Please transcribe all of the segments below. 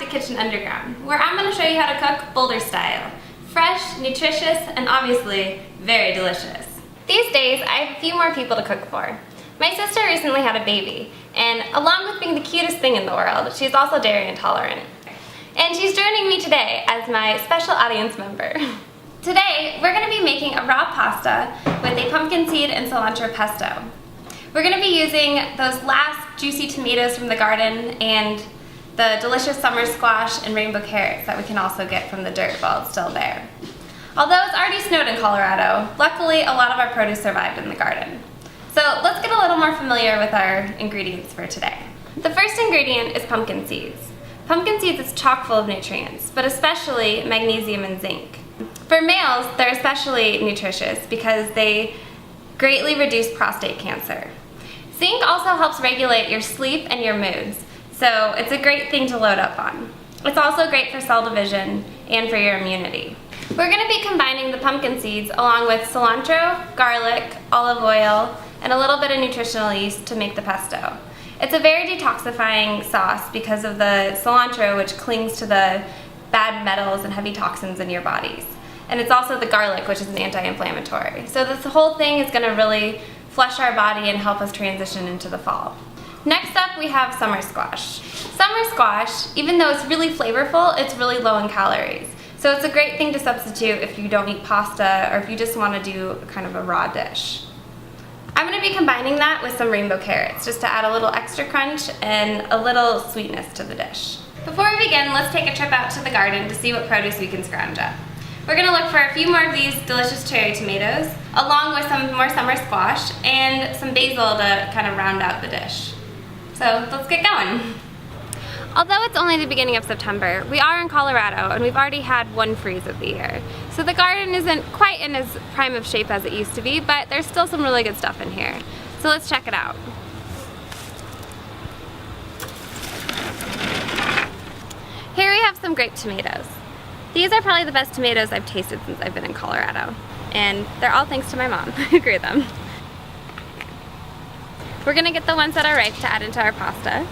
Kitchen Underground, where I'm going to show you how to cook Boulder style. Fresh, nutritious, and obviously very delicious. These days, I have a few more people to cook for. My sister recently had a baby, and along with being the cutest thing in the world, she's also dairy intolerant. And she's joining me today as my special audience member. Today, we're going to be making a raw pasta with a pumpkin seed and cilantro pesto. We're going to be using those last juicy tomatoes from the garden and the delicious summer squash and rainbow carrots that we can also get from the dirt while it's still there. Although it's already snowed in Colorado, luckily a lot of our produce survived in the garden. So let's get a little more familiar with our ingredients for today. The first ingredient is pumpkin seeds. Pumpkin seeds is chock full of nutrients, but especially magnesium and zinc. For males, they're especially nutritious because they greatly reduce prostate cancer. Zinc also helps regulate your sleep and your moods, so it's a great thing to load up on. It's also great for cell division and for your immunity. We're going to be combining the pumpkin seeds along with cilantro, garlic, olive oil, and a little bit of nutritional yeast to make the pesto. It's a very detoxifying sauce because of the cilantro, which clings to the bad metals and heavy toxins in your bodies. And it's also the garlic, which is an anti-inflammatory. So this whole thing is going to really flush our body and help us transition into the fall. Next up, we have summer squash. Summer squash, even though it's really flavorful, it's really low in calories. So it's a great thing to substitute if you don't eat pasta or if you just want to do kind of a raw dish. I'm going to be combining that with some rainbow carrots just to add a little extra crunch and a little sweetness to the dish. Before we begin, let's take a trip out to the garden to see what produce we can scrounge up. We're going to look for a few more of these delicious cherry tomatoes, along with some more summer squash and some basil to kind of round out the dish. So let's get going. Although it's only the beginning of September, we are in Colorado and we've already had one freeze of the year. So the garden isn't quite in as prime of shape as it used to be, but there's still some really good stuff in here. So let's check it out. Here we have some grape tomatoes. These are probably the best tomatoes I've tasted since I've been in Colorado. And they're all thanks to my mom who grew them. We're gonna get the ones that are ripe to add into our pasta.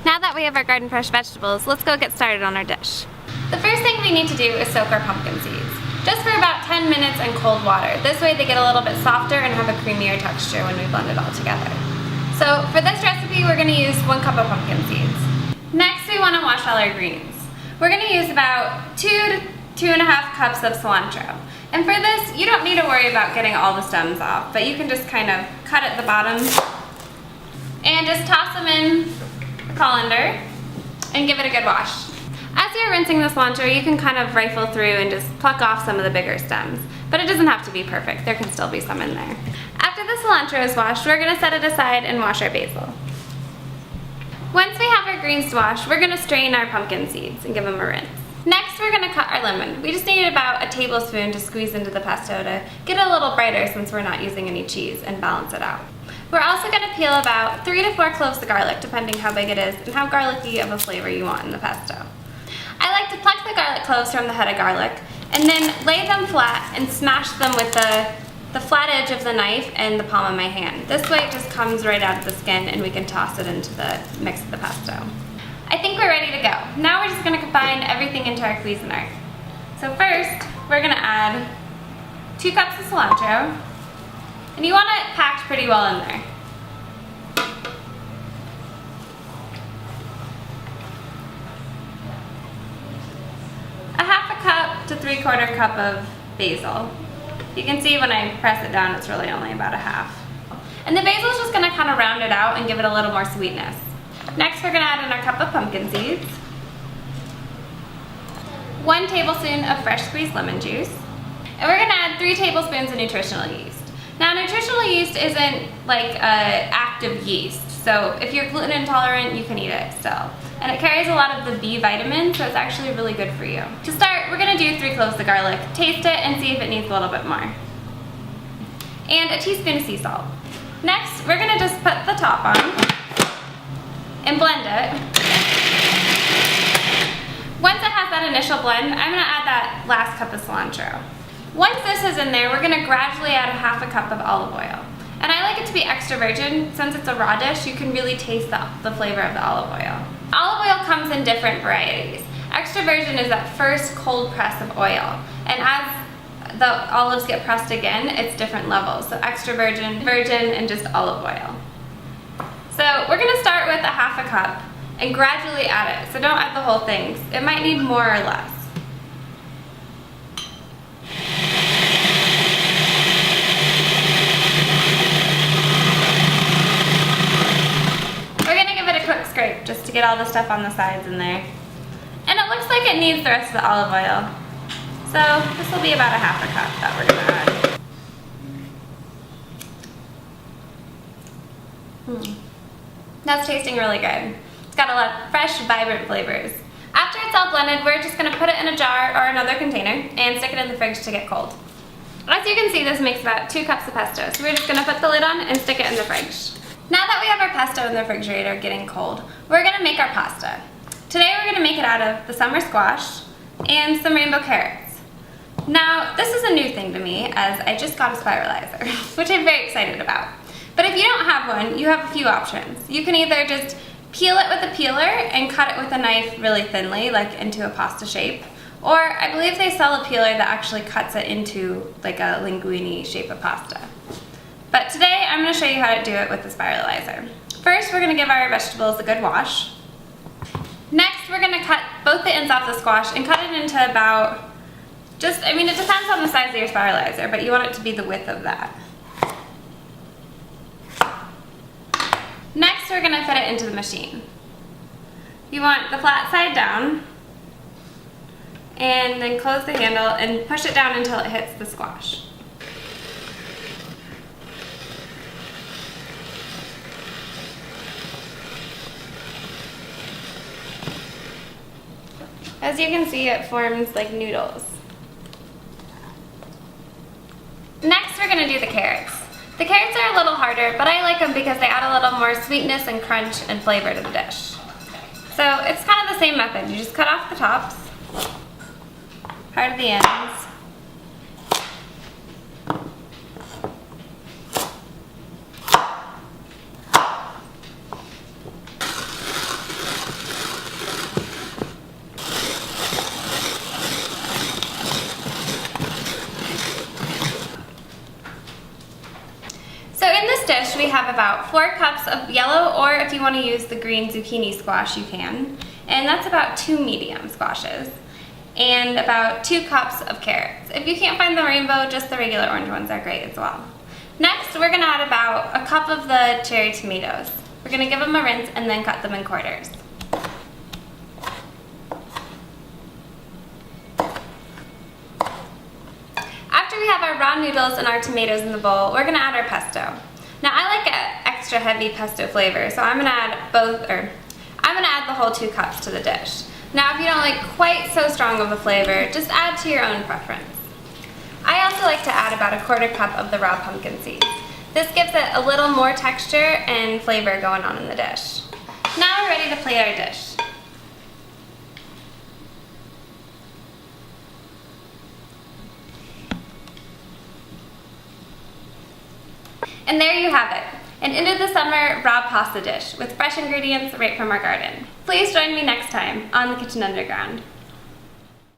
Now that we have our garden fresh vegetables, let's go get started on our dish. The first thing we need to do is soak our pumpkin seeds, just for about 10 minutes in cold water. This way they get a little bit softer and have a creamier texture when we blend it all together. So for this recipe, we're going to use 1 cup of pumpkin seeds. Next, we want to wash all our greens. We're going to use about 2 to 2.5 cups of cilantro. And for this, you don't need to worry about getting all the stems off, but you can just kind of cut at the bottom and just toss them in the colander and give it a good wash. As you're rinsing the cilantro, you can kind of rifle through and just pluck off some of the bigger stems, but it doesn't have to be perfect. There can still be some in there. After the cilantro is washed, we're going to set it aside and wash our basil. Once we have our greens washed, we're going to strain our pumpkin seeds and give them a rinse. Next, we're going to cut our lemon. We just need about a tablespoon to squeeze into the pesto to get it a little brighter since we're not using any cheese and balance it out. We're also going to peel about 3 to 4 cloves of garlic, depending how big it is and how garlicky of a flavor you want in the pesto. I like to pluck the garlic cloves from the head of garlic and then lay them flat and smash them with the flat edge of the knife and the palm of my hand. This way it just comes right out of the skin and we can toss it into the mix of the pesto. I think we're ready to go. Now we're just going to combine everything into our Cuisinart. So first, we're going to add 2 cups of cilantro, and you want it packed pretty well in there. A half a cup to 3/4 cup of basil. You can see when I press it down, it's really only about a half. And the basil is just going to kind of round it out and give it a little more sweetness. Next, we're going to add in our cup of pumpkin seeds, 1 tablespoon of fresh squeezed lemon juice, and we're going to add 3 tablespoons of nutritional yeast. Now, nutritional yeast isn't like active yeast, so if you're gluten intolerant, you can eat it still. And it carries a lot of the B vitamins, so it's actually really good for you. To start, we're going to do 3 cloves of garlic, taste it, and see if it needs a little bit more. And a teaspoon of sea salt. Next, we're going to just put the top on and blend it. Once it has that initial blend, I'm gonna add that last cup of cilantro. Once this is in there, we're gonna gradually add a half a cup of olive oil. And I like it to be extra virgin. Since it's a raw dish, you can really taste the flavor of the olive oil. Olive oil comes in different varieties. Extra virgin is that first cold press of oil. And as the olives get pressed again, it's different levels. So extra virgin, virgin, and just olive oil. So we're gonna start with a half a cup and gradually add it. So don't add the whole thing. It might need more or less. Scrape just to get all the stuff on the sides in there. And it looks like it needs the rest of the olive oil. So this will be about a half a cup that we're gonna add. That's tasting really good. It's got a lot of fresh, vibrant flavors. After it's all blended, we're just gonna put it in a jar or another container and stick it in the fridge to get cold. As you can see, this makes about 2 cups of pesto. So we're just gonna put the lid on and stick it in the fridge. Now that we have our pesto in the refrigerator getting cold, we're gonna make our pasta. Today we're gonna make it out of the summer squash and some rainbow carrots. Now, this is a new thing to me as I just got a spiralizer, which I'm very excited about. But if you don't have one, you have a few options. You can either just peel it with a peeler and cut it with a knife really thinly, like into a pasta shape. Or I believe they sell a peeler that actually cuts it into like a linguine shape of pasta. But today, I'm gonna show you how to do it with the spiralizer. First, we're gonna give our vegetables a good wash. Next, we're gonna cut both the ends off the squash and cut it into about, it depends on the size of your spiralizer, but you want it to be the width of that. Next, we're gonna fit it into the machine. You want the flat side down, and then close the handle and push it down until it hits the squash. As you can see, it forms like noodles. Next, we're gonna do the carrots. The carrots are a little harder, but I like them because they add a little more sweetness and crunch and flavor to the dish. So it's kind of the same method. You just cut off the tops, part of the ends. Dish, we have about 4 cups of yellow, or if you want to use the green zucchini squash, you can. And that's about 2 medium squashes. And about 2 cups of carrots. If you can't find the rainbow, just the regular orange ones are great as well. Next, we're going to add about a cup of the cherry tomatoes. We're going to give them a rinse and then cut them in quarters. After we have our raw noodles and our tomatoes in the bowl, we're going to add our pesto. Now I like an extra heavy pesto flavor, so I'm gonna add the whole 2 cups to the dish. Now if you don't like quite so strong of a flavor, just add to your own preference. I also like to add about a 1/4 cup of the raw pumpkin seeds. This gives it a little more texture and flavor going on in the dish. Now we're ready to plate our dish. And there you have it, an end of the summer raw pasta dish with fresh ingredients right from our garden. Please join me next time on the Kitchen Underground.